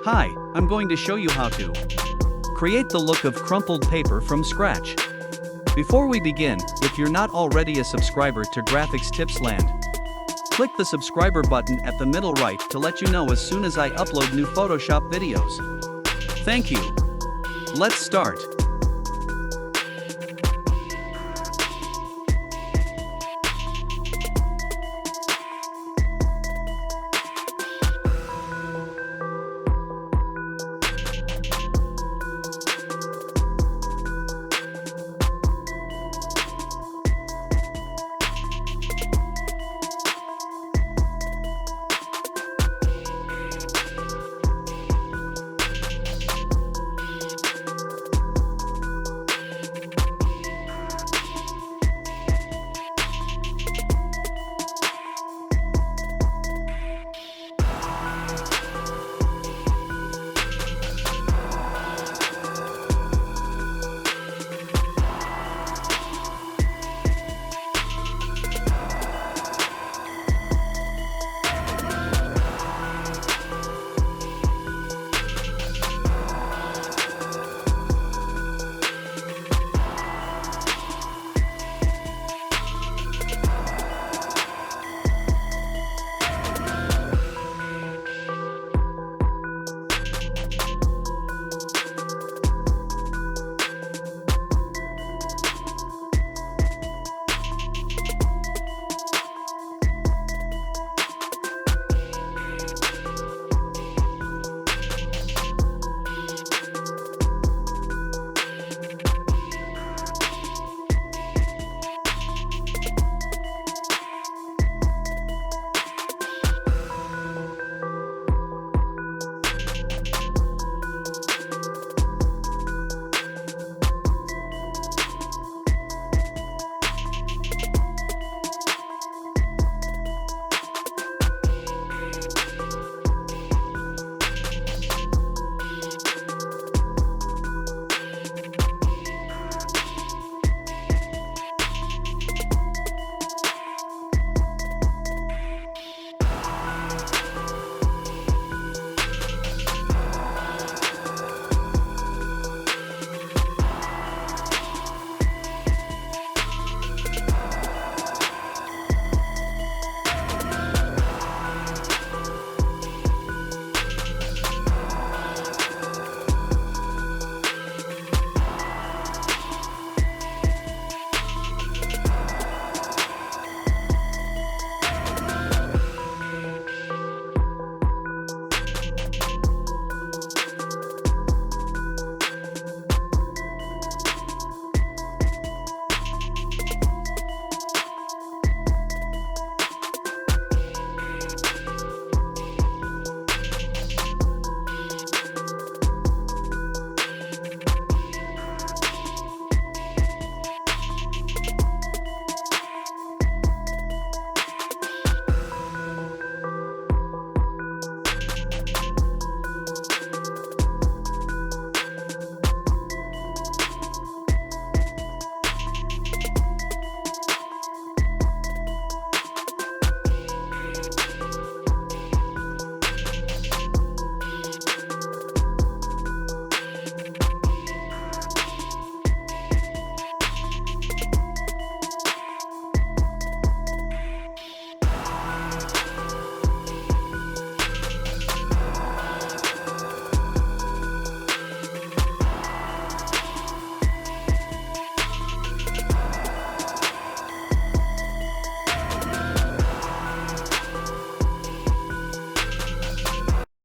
Hi, I'm going to show you how to create the look of crumpled paper from scratch. Before we begin, if you're not already a subscriber to graphicstipsland, click the subscriber button at the middle right to let you know as soon as I upload new Photoshop videos. Thank you. Let's start.